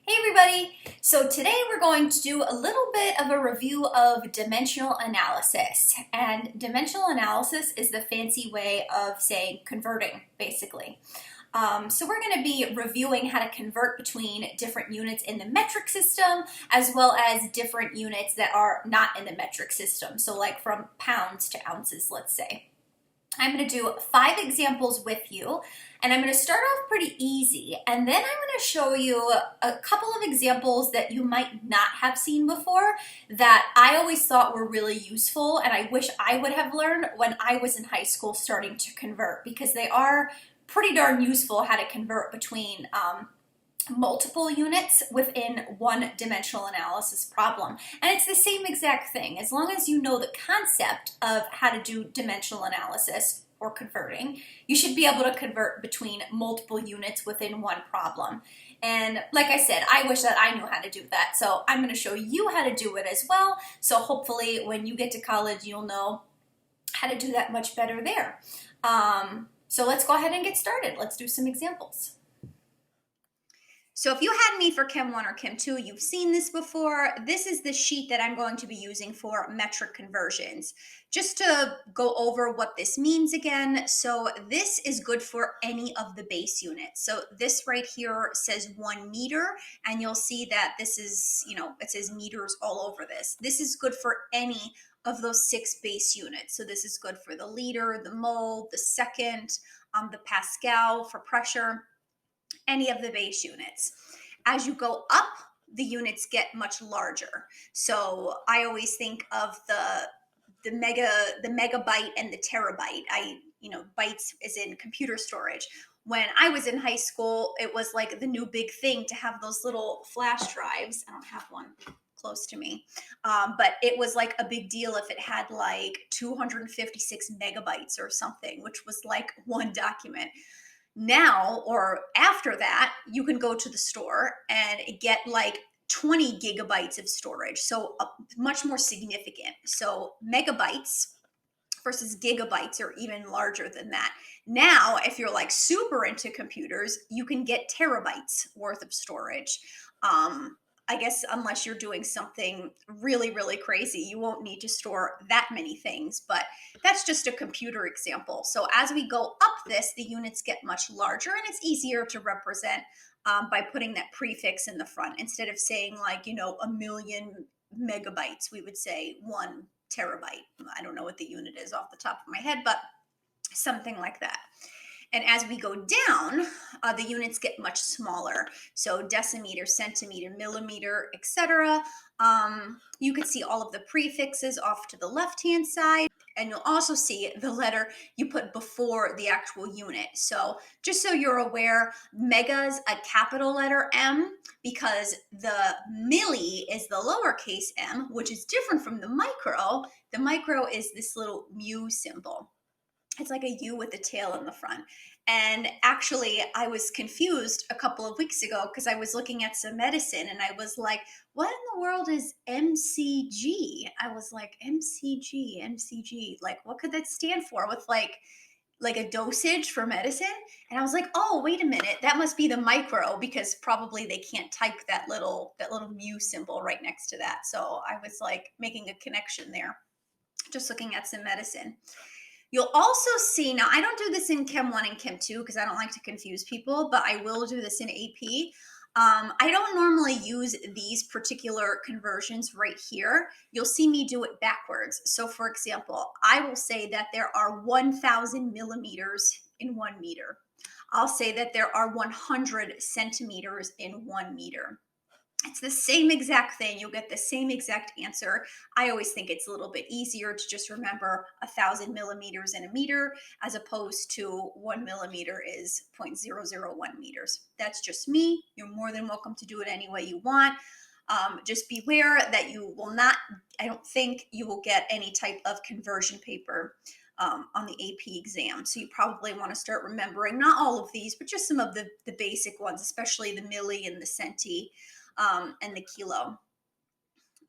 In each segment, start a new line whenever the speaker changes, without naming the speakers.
Hey everybody! So today we're going to do a little bit of a review of dimensional analysis. And dimensional analysis is the fancy way of saying converting, basically. So we're going to be reviewing how to convert between different units in the metric system as well as different units that are not in the metric system. So like from pounds to ounces, let's say. I'm going to do 5 examples with you, and I'm going to start off pretty easy, and then I'm going to show you a couple of examples that you might not have seen before that I always thought were really useful, and I wish I would have learned when I was in high school starting to convert, because they are pretty darn useful how to convert between multiple units within one dimensional analysis problem. And it's the same exact thing. As long as you know the concept of how to do dimensional analysis or converting, you should be able to convert between multiple units within one problem. And like I said, I wish that I knew how to do that. So I'm going to show you how to do it as well. So hopefully when you get to college, you'll know how to do that much better there. So let's go ahead and get started. Let's do some examples. So if you had me for Chem 1 or Chem 2, you've seen this before. This is the sheet that I'm going to be using for metric conversions. Just to go over what this means again, so this is good for any of the base units. So this right here says 1 meter, and you'll see that this is, it says meters all over this. This is good for any of those 6 base units. So this is good for the liter, the mole, the second, the Pascal for pressure, any of the base units. As you go up, the units get much larger. So I always think of the megabyte and the terabyte. Bytes is in computer storage. When I was in high school, it was like the new big thing to have those little flash drives. I don't have one close to me, but it was like a big deal if it had like 256 megabytes or something, which was like one document. Now, or after that, you can go to the store and get like 20 gigabytes of storage. So much more significant. So megabytes versus gigabytes are even larger than that. Now, if you're like super into computers, you can get terabytes worth of storage. I guess unless you're doing something really, really crazy, you won't need to store that many things, but that's just a computer example. So as we go up this, the units get much larger, and it's easier to represent by putting that prefix in the front. Instead of saying like, a million megabytes, we would say 1 terabyte. I don't know what the unit is off the top of my head, but something like that. And as we go down, the units get much smaller. So decimeter, centimeter, millimeter, etc. You can see all of the prefixes off to the left-hand side. And you'll also see the letter you put before the actual unit. So just so you're aware, mega's a capital letter M, because the milli is the lowercase m, which is different from the micro. The micro is this little mu symbol. It's like a U with a tail in the front. And actually, I was confused a couple of weeks ago because I was looking at some medicine and I was like, what in the world is MCG? I was like, MCG, like what could that stand for, with like a dosage for medicine? And I was like, oh, wait a minute, that must be the micro, because probably they can't type that little mu symbol right next to that. So I was like making a connection there, just looking at some medicine. You'll also see, now I don't do this in Chem 1 and Chem 2 because I don't like to confuse people, but I will do this in AP. I don't normally use these particular conversions right here. You'll see me do it backwards. So for example, I will say that there are 1,000 millimeters in 1 meter. I'll say that there are 100 centimeters in 1 meter. It's the same exact thing. You'll get the same exact answer. I always think it's a little bit easier to just remember 1,000 millimeters in a meter, as opposed to 1 millimeter is 0.001 meters. That's just me. You're more than welcome to do it any way you want. Just beware that you will not, I don't think you will get any type of conversion paper on the AP exam. So you probably want to start remembering not all of these, but just some of the basic ones, especially the milli and the centi. And the kilo.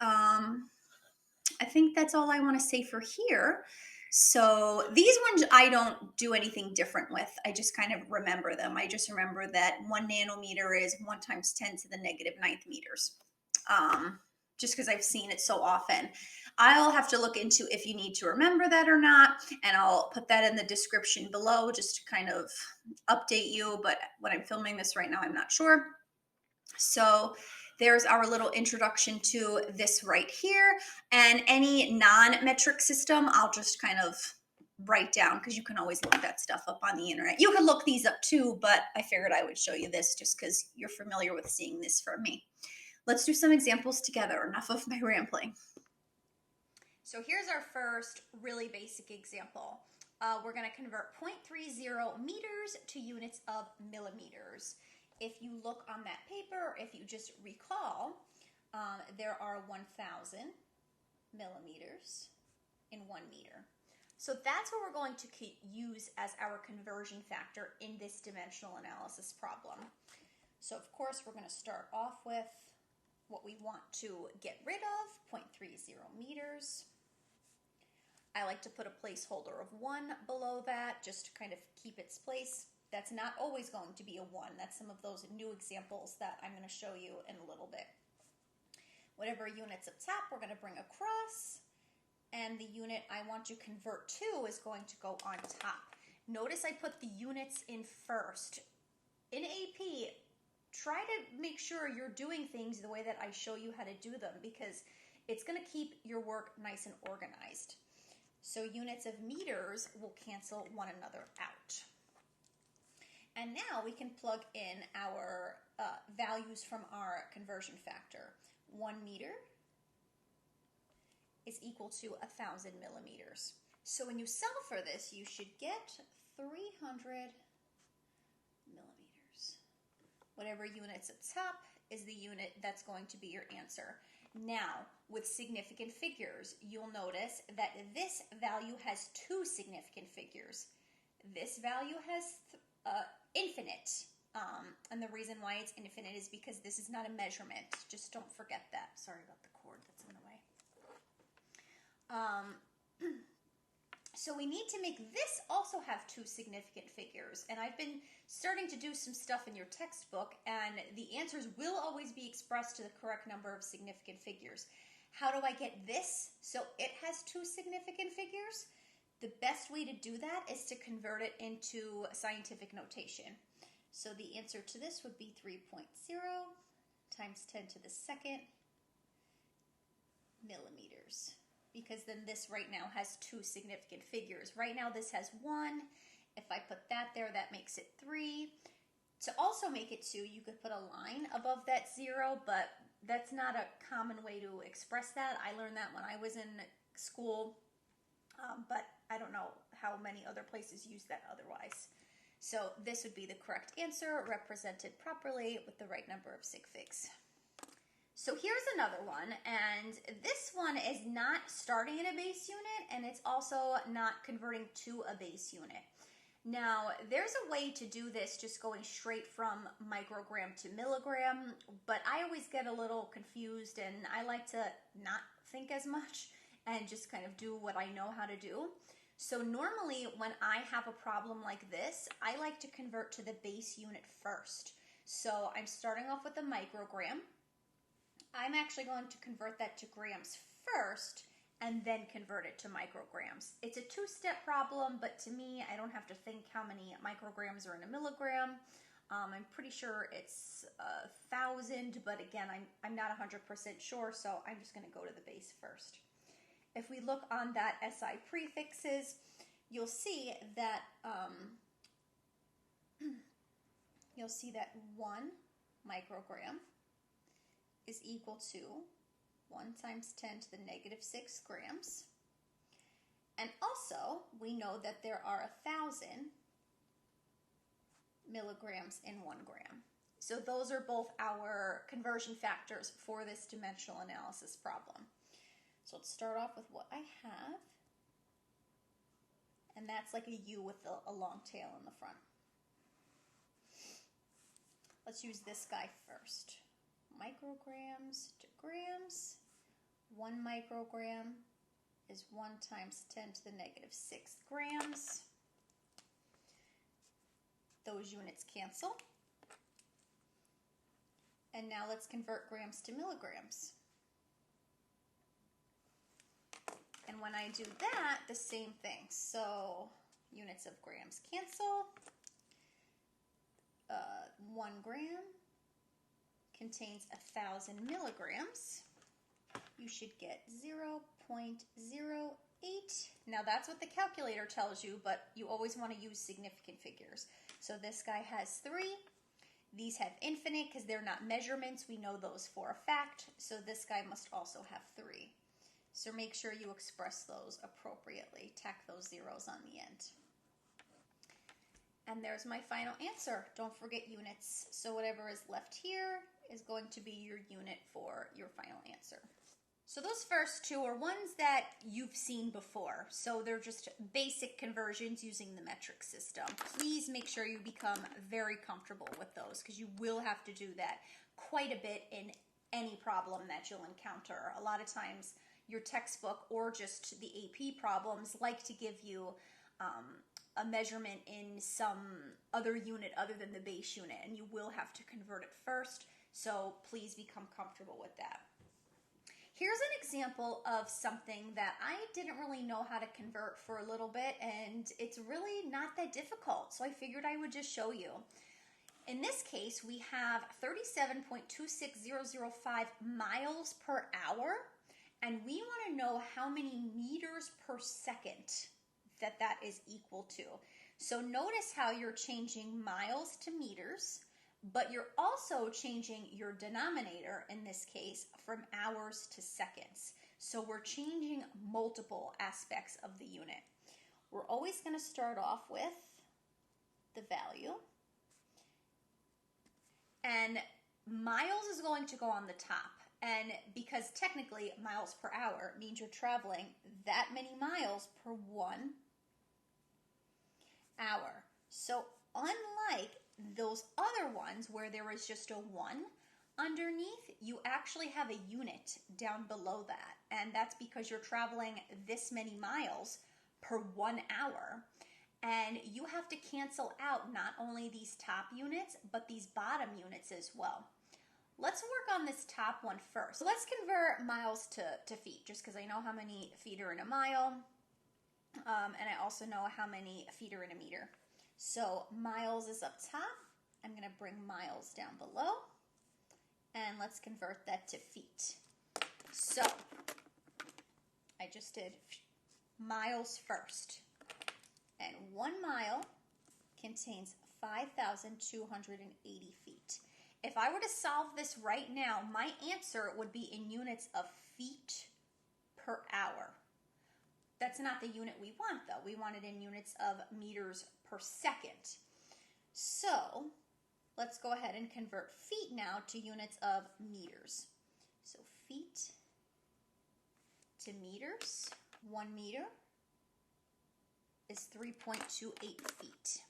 I think that's all I want to say for here. So these ones I don't do anything different with. I just kind of remember them. I just remember that 1 nanometer is 1 times 10 to the negative ninth meters. Um, just because I've seen it so often. I'll have to look into if you need to remember that or not, and I'll put that in the description below just to kind of update you. But when I'm filming this right now, I'm not sure. So there's our little introduction to this right here. And any non-metric system, I'll just kind of write down because you can always look that stuff up on the internet. You can look these up too, but I figured I would show you this just because you're familiar with seeing this from me. Let's do some examples together. Enough of my rambling. So here's our first really basic example. We're going to convert 0.30 meters to units of millimeters. If you look on that paper, if you just recall, there are 1,000 millimeters in 1 meter. So that's what we're going to use as our conversion factor in this dimensional analysis problem. So of course we're going to start off with what we want to get rid of, 0.30 meters. I like to put a placeholder of 1 below that just to kind of keep its place. That's not always going to be a 1. That's some of those new examples that I'm going to show you in a little bit. Whatever unit's up top, we're going to bring across, and the unit I want to convert to is going to go on top. Notice I put the units in first. In AP, try to make sure you're doing things the way that I show you how to do them, because it's going to keep your work nice and organized. So units of meters will cancel one another out. And now we can plug in our values from our conversion factor. 1 meter is equal to 1,000 millimeters. So when you solve for this, you should get 300 millimeters. Whatever unit's at top is the unit that's going to be your answer. Now, with significant figures, you'll notice that this value has 2 significant figures. This value has infinite. And the reason why it's infinite is because this is not a measurement. Just don't forget that. Sorry about the cord that's in the way. So we need to make this also have 2 significant figures. And I've been starting to do some stuff in your textbook, and the answers will always be expressed to the correct number of significant figures. How do I get this so it has 2 significant figures? The best way to do that is to convert it into scientific notation. So the answer to this would be 3.0 times 10 to the second millimeters. Because then this right now has 2 significant figures. Right now this has 1. If I put that there, that makes it 3. To also make it 2, you could put a line above that 0, but that's not a common way to express that. I learned that when I was in school, but I don't know how many other places use that otherwise. So this would be the correct answer, represented properly with the right number of sig figs. So here's another one, and this one is not starting at a base unit, and it's also not converting to a base unit. Now, there's a way to do this just going straight from microgram to milligram, but I always get a little confused, and I like to not think as much and just kind of do what I know how to do. So normally when I have a problem like this, I like to convert to the base unit first. So I'm starting off with a microgram. I'm actually going to convert that to grams first and then convert it to micrograms. It's a 2-step problem, but to me, I don't have to think how many micrograms are in a milligram. I'm pretty sure it's 1,000, but again, I'm not 100% sure, so I'm just gonna go to the base first. If we look on that SI prefixes, you'll see that 1 microgram is equal to 1 times 10 to the negative 6 grams. And also, we know that there are 1,000 milligrams in 1 gram. So those are both our conversion factors for this dimensional analysis problem. So let's start off with what I have. And that's like a U with a long tail in the front. Let's use this guy first. Micrograms to grams. 1 microgram is 1 times 10 to the negative 6 grams. Those units cancel. And now let's convert grams to milligrams. And when I do that, the same thing. So units of grams cancel. 1 gram contains 1,000 milligrams. You should get 0.08. Now that's what the calculator tells you, but you always want to use significant figures. So this guy has 3. These have infinite because they're not measurements. We know those for a fact. So this guy must also have 3. So make sure you express those appropriately. Tack those zeros on the end. And there's my final answer. Don't forget units. So whatever is left here is going to be your unit for your final answer. So those first two are ones that you've seen before. So they're just basic conversions using the metric system. Please make sure you become very comfortable with those because you will have to do that quite a bit in any problem that you'll encounter. A lot of times your textbook or just the AP problems like to give you a measurement in some other unit other than the base unit, and you will have to convert it first. So please become comfortable with that. Here's an example of something that I didn't really know how to convert for a little bit, and it's really not that difficult. So I figured I would just show you. In this case, we have 37.26005 miles per hour, and we want to know how many meters per second that is equal to. So notice how you're changing miles to meters, but you're also changing your denominator, in this case, from hours to seconds. So we're changing multiple aspects of the unit. We're always going to start off with the value. And miles is going to go on the top. And because technically miles per hour means you're traveling that many miles per 1 hour. So unlike those other ones where there is just a 1 underneath, you actually have a unit down below that. And that's because you're traveling this many miles per 1 hour. And you have to cancel out not only these top units, but these bottom units as well. Let's work on this top one first. So let's convert miles to feet, just because I know how many feet are in a mile. And I also know how many feet are in a meter. So miles is up top. I'm going to bring miles down below. And let's convert that to feet. So I just did miles first. And 1 mile contains 5,280 feet. If I were to solve this right now, my answer would be in units of feet per hour. That's not the unit we want, though. We want it in units of meters per second. So let's go ahead and convert feet now to units of meters. So feet to meters. 1 meter is 3.28 feet.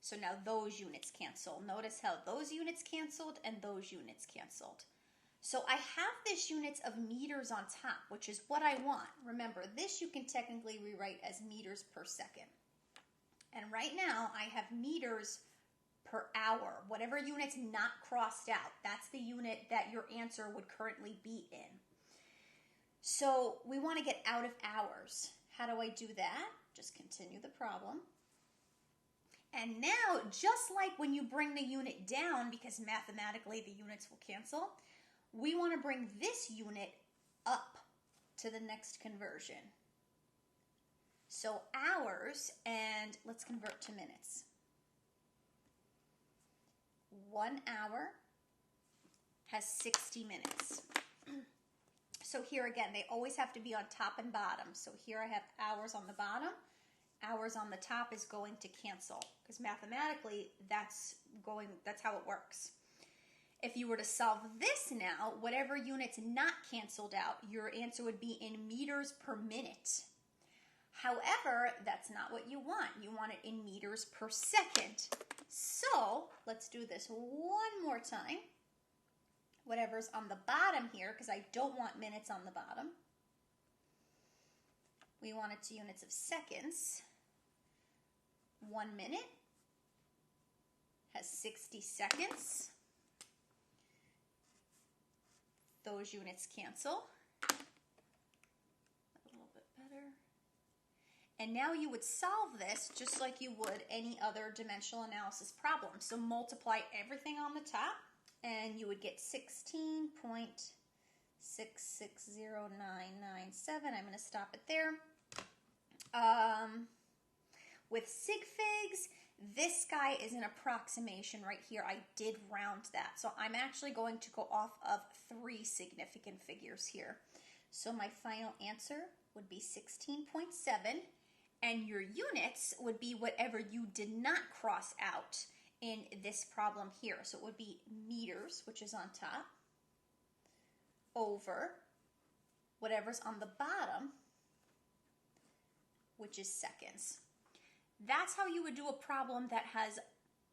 So now those units cancel. Notice how those units canceled and those units canceled. So I have this units of meters on top, which is what I want. Remember, this you can technically rewrite as meters per second. And right now I have meters per hour. Whatever unit's not crossed out, that's the unit that your answer would currently be in. So we want to get out of hours. How do I do that? Just continue the problem. And now, just like when you bring the unit down, because mathematically the units will cancel, we want to bring this unit up to the next conversion. So hours, and let's convert to minutes. 1 hour has 60 minutes. So here again, they always have to be on top and bottom. So here I have hours on the bottom. Hours on the top is going to cancel because mathematically that's how it works. If you were to solve this now, whatever unit's not canceled out, your answer would be in meters per minute. However, that's not what you want. You want it in meters per second. So let's do this one more time. whatever's on the bottom here, because I don't want minutes on the bottom. We want it to units of seconds. 1 minute has 60 seconds. Those units cancel. A little bit better. And now you would solve this just like you would any other dimensional analysis problem. So multiply everything on the top, and you would get 16.660997. I'm going to stop it there. With sig figs, this guy is an approximation right here. I did round that. So I'm actually going to go off of 3 significant figures here. So my final answer would be 16.7, and your units would be whatever you did not cross out in this problem here. So it would be meters, which is on top, over whatever's on the bottom, which is seconds. That's how you would do a problem that has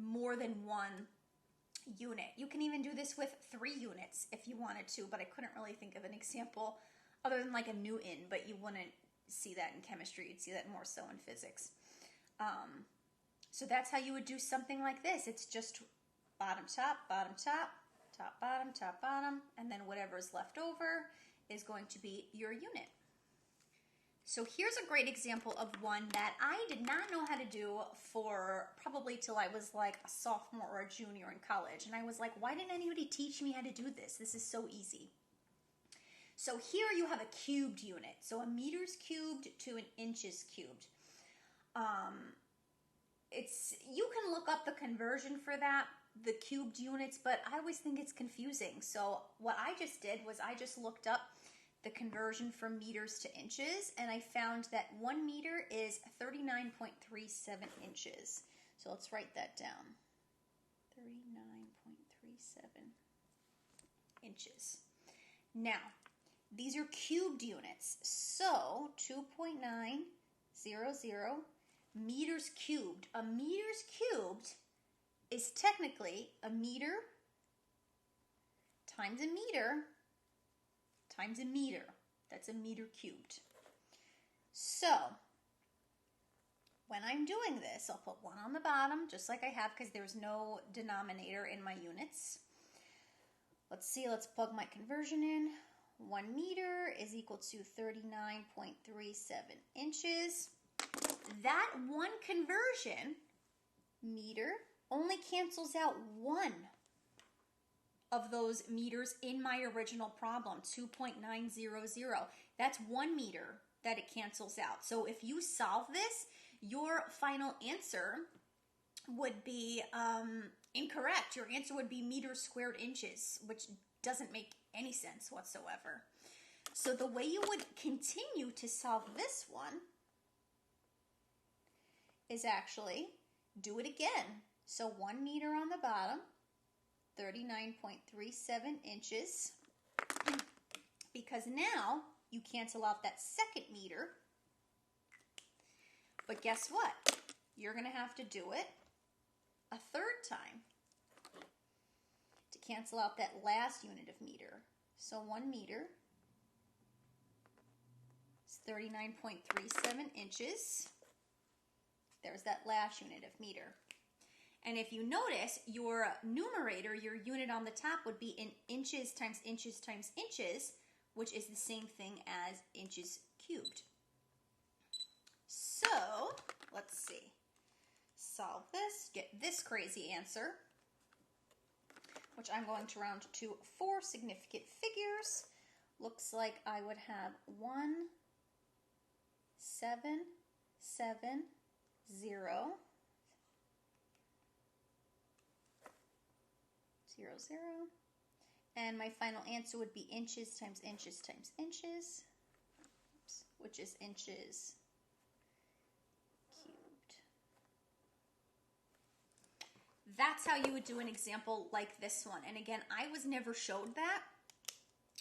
more than 1 unit. You can even do this with 3 units if you wanted to, but I couldn't really think of an example other than like a Newton, but you wouldn't see that in chemistry. You'd see that more so in physics. So that's how you would do something like this. It's just bottom, top, top, bottom, top, bottom, and then whatever's left over is going to be your unit. So here's a great example of one that I did not know how to do for probably till I was like a sophomore or a junior in college. And I was like, why didn't anybody teach me how to do this? This is so easy. So here you have a cubed unit. So a meters cubed to an inches cubed. You can look up the conversion for that, the cubed units, but I always think it's confusing. So what I just did was I just looked up the conversion from meters to inches, and I found that 1 meter is 39.37 inches. So let's write that down. 39.37 inches. Now, these are cubed units. So 2.900 meters cubed. A meters cubed is technically a meter times a meter times a meter. That's a meter cubed. So when I'm doing this, I'll put 1 on the bottom, just like I have, because there's no denominator in my units. Let's see, let's plug my conversion in. 1 meter is equal to 39.37 inches. That one conversion, meter, only cancels out 1 of those meters in my original problem, 2.900. That's 1 meter that it cancels out. So if you solve this, your final answer would be incorrect. Your answer would be meters squared inches, which doesn't make any sense whatsoever. So the way you would continue to solve this one is actually do it again. So 1 meter on the bottom, 39.37 inches, because now you cancel out that second meter. But guess what? You're going to have to do it a 3rd time to cancel out that last unit of meter. So 1 meter is 39.37 inches. There's that last unit of meter. And if you notice, your numerator, your unit on the top, would be in inches times inches times inches, which is the same thing as inches cubed. So, let's see. Solve this, get this crazy answer, which I'm going to round to 4 significant figures. Looks like I would have 1, 7, 7, 0, 0, 0. And my final answer would be inches times inches times inches, which is inches cubed. That's how you would do an example like this one. And again, I was never showed that.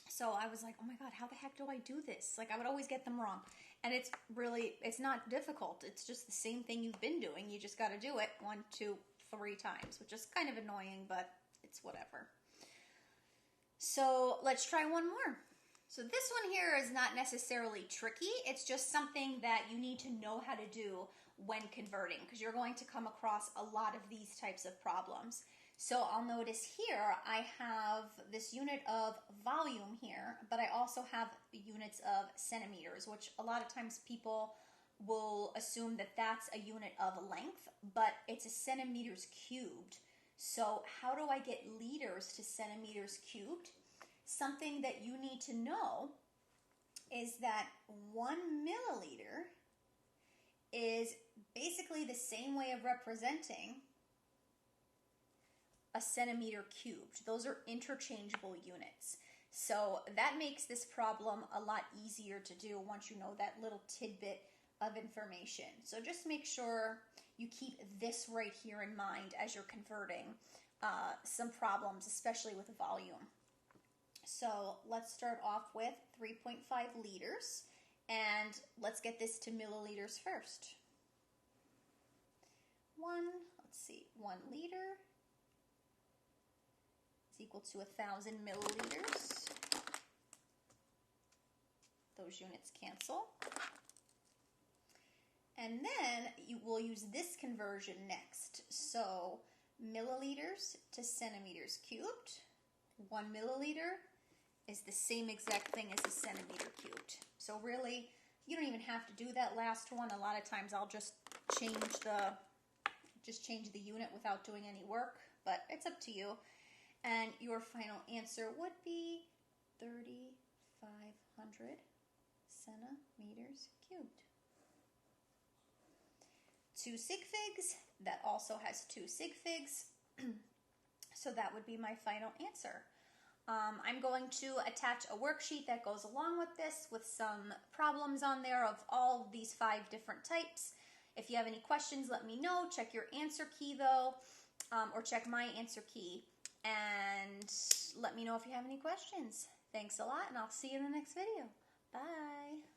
So I was like, oh my God, how the heck do I do this? Like, I would always get them wrong. And it's not difficult. It's just the same thing you've been doing. You just got to do it 1, 2, 3 times, which is kind of annoying, but it's whatever. So let's try one more. So this one here is not necessarily tricky. It's just something that you need to know how to do when converting, because you're going to come across a lot of these types of problems. So I'll notice here I have this unit of volume here, but I also have units of centimeters, which a lot of times people will assume that that's a unit of length, but it's a centimeters cubed. So how do I get liters to centimeters cubed? Something that you need to know is that 1 milliliter is basically the same way of representing a centimeter cubed. Those are interchangeable units. So that makes this problem a lot easier to do once you know that little tidbit of information. So just make sure you keep this right here in mind as you're converting some problems, especially with volume. So let's start off with 3.5 liters, and let's get this to milliliters first. 1 liter is equal to 1,000 milliliters. Those units cancel. And then you will use this conversion next. So milliliters to centimeters cubed. 1 milliliter is the same exact thing as a centimeter cubed. So really, you don't even have to do that last one. A lot of times I'll just change the unit without doing any work, but it's up to you. And your final answer would be 3,500 centimeters cubed. 2 sig figs, that also has 2 sig figs. So that would be my final answer. I'm going to attach a worksheet that goes along with this with some problems on there of all these 5 different types. If you have any questions, let me know. Check your answer key though, or check my answer key, and let me know if you have any questions. Thanks a lot, and I'll see you in the next video. Bye.